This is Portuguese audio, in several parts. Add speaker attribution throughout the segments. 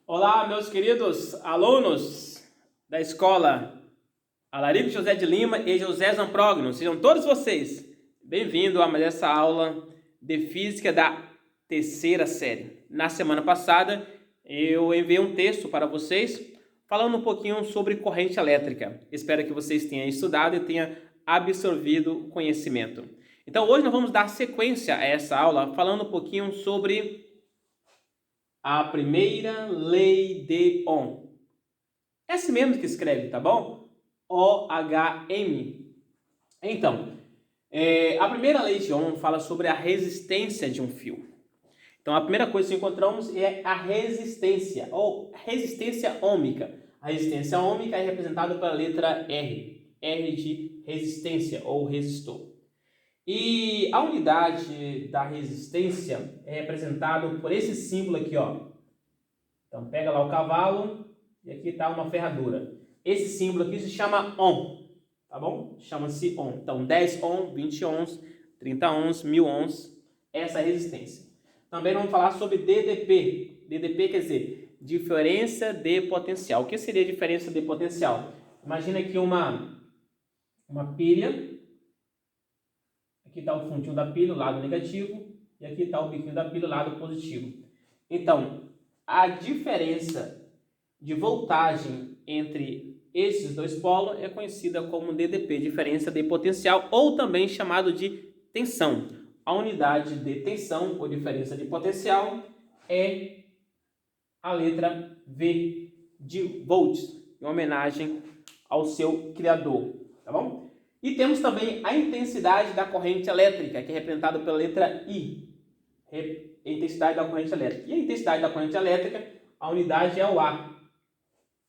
Speaker 1: Olá, meus queridos alunos da escola Alarico José de Lima e José Zamprogno. Sejam todos vocês bem-vindos a mais essa aula de Física da terceira série. Na semana passada, eu enviei um texto para vocês falando um pouquinho sobre corrente elétrica. Espero que vocês tenham estudado e tenham absorvido o conhecimento. Então, hoje nós vamos dar sequência a essa aula falando um pouquinho sobre a primeira lei de Ohm. É assim mesmo que escreve, tá bom? OHM. Então, a primeira lei de Ohm fala sobre a resistência de um fio. Então, a primeira coisa que encontramos é a resistência, ou resistência ôhmica. A resistência ôhmica é representada pela letra R. R de resistência, ou resistor. E a unidade da resistência é representada por esse símbolo aqui, ó. Então, pega lá o cavalo e aqui está uma ferradura. Esse símbolo aqui se chama Ohm, tá bom? Chama-se Ohm. Então, 10 Ohm, 20 ohms, 30 ohms, 1000 ohms, essa é a resistência. Também vamos falar sobre DDP. DDP quer dizer diferença de potencial. O que seria diferença de potencial? Imagina aqui uma pilha. Aqui está o fundinho da pilha, o lado negativo, e aqui está o biquinho da pilha, o lado positivo. Então, a diferença de voltagem entre esses dois polos é conhecida como DDP, diferença de potencial, ou também chamado de tensão. A unidade de tensão, ou diferença de potencial, é a letra V de volts, em homenagem ao seu criador, tá bom? E temos também a intensidade da corrente elétrica, que é representada pela letra I. A intensidade da corrente elétrica. E a intensidade da corrente elétrica, a unidade é o A.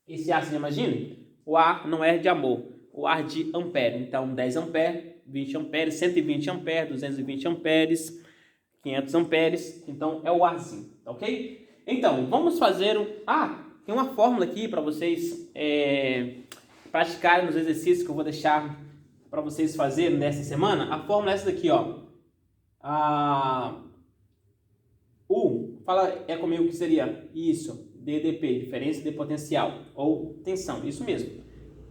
Speaker 1: Esse A, você imagina? O A não é de amor, o A de ampere. Então, 10 amperes, 20 amperes, 120 amperes, 220 amperes, 500 amperes. Então, é o Azinho, ok? Então, vamos fazer tem uma fórmula aqui para vocês praticarem nos exercícios que eu vou deixar para vocês fazerem nessa semana. A fórmula é essa daqui, ó. Fala comigo que seria isso, DDP, diferença de potencial ou tensão, isso mesmo.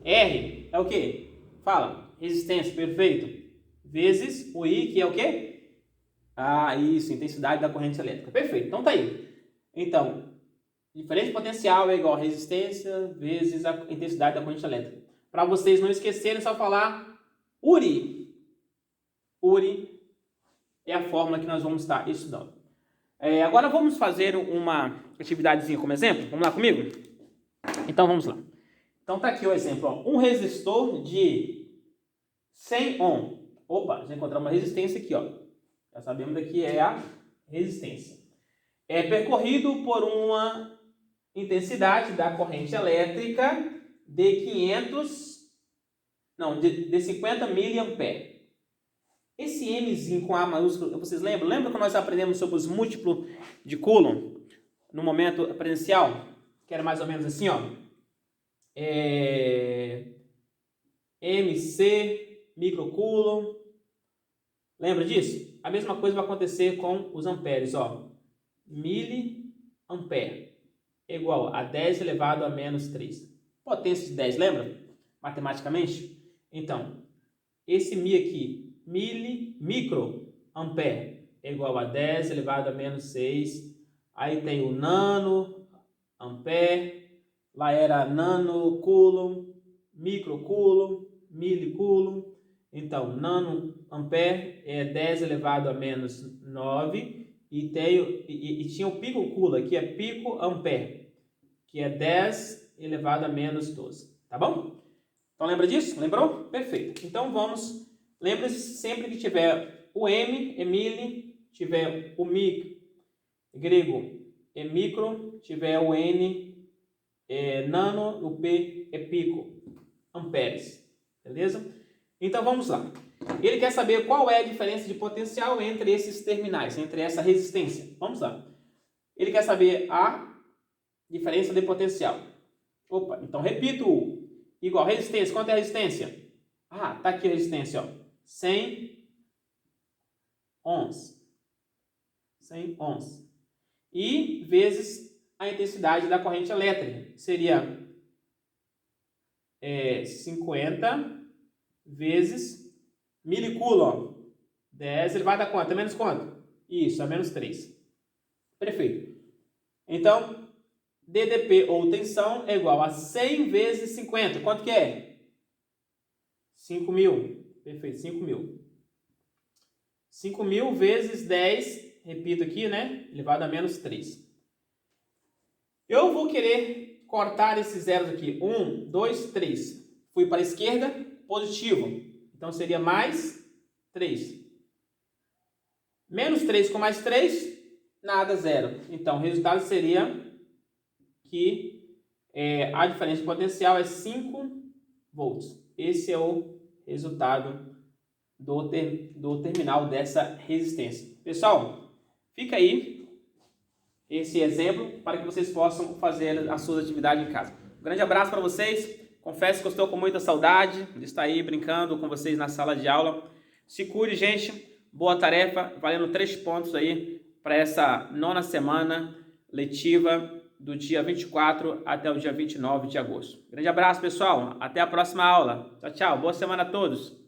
Speaker 1: R é o que? Fala, resistência, perfeito. Vezes o I, que é o que? Isso, intensidade da corrente elétrica. Perfeito, então tá aí. Então, diferença de potencial é igual a resistência vezes a intensidade da corrente elétrica. Para vocês não esquecerem, é só falar URI. URI é a fórmula que nós vamos estar estudando. Agora vamos fazer uma atividadezinha como exemplo. Vamos lá comigo? Então vamos lá. Então tá aqui o exemplo, ó. Um resistor de 100 ohm. Opa, já encontramos uma resistência aqui, ó. Já sabemos que é a resistência. É percorrido por uma intensidade da corrente elétrica de 50 miliamperes. Esse Mzinho com A maiúsculo, vocês lembram? Lembra que nós aprendemos sobre os múltiplos de Coulomb no momento presencial? Que era mais ou menos assim, ó. MC, microcoulomb. Lembra disso? A mesma coisa vai acontecer com os amperes, ó. Miliampere é igual a 10 elevado a menos 3. Potência de 10, lembra? Matematicamente? Então, esse Mi aqui, microampere, é igual a 10 elevado a menos 6. Aí tem o nano, ampere, lá era nano, coulomb, microcoulomb, milicoulomb. Então, nano ampere é 10 elevado a menos 9. E tinha o pico coulomb, que é pico ampere, que é 10 elevado a menos 12. Tá bom? Então, lembra disso? Lembrou? Perfeito. Então, vamos. Lembre-se sempre que tiver o M, é mili, tiver o mi, grego, é micro, tiver o N, é nano, o P é pico, amperes. Beleza? Então, vamos lá. Ele quer saber qual é a diferença de potencial entre esses terminais, entre essa resistência. Vamos lá. Ele quer saber a diferença de potencial. Opa, então repito. Igual resistência. Quanto é a resistência? Tá aqui a resistência, ó. 100 ohms. 100 ohms. E vezes a intensidade da corrente elétrica. Seria 50 vezes milicoulomb. 10 elevado a quanto? A menos quanto? Isso, a menos 3. Perfeito. Então, DDP ou tensão é igual a 100 vezes 50. Quanto que é? 5.000. Perfeito, 5.000. 5.000 vezes 10, repito aqui, né? Elevado a menos 3. Eu vou querer cortar esses zeros aqui. 1, 2, 3. Fui para a esquerda, positivo. Então, seria mais 3. Menos 3 com mais 3, nada, zero. Então, o resultado seria que a diferença de potencial é 5 volts. Esse é o resultado do terminal dessa resistência. Pessoal, fica aí esse exemplo para que vocês possam fazer as suas atividades em casa. Um grande abraço para vocês. Confesso que eu estou com muita saudade de estar aí brincando com vocês na sala de aula. Se cuide, gente. Boa tarefa, valendo 3 pontos aí para essa 9ª semana letiva do dia 24 até o dia 29 de agosto. Grande abraço, pessoal. Até a próxima aula. Tchau, tchau. Boa semana a todos.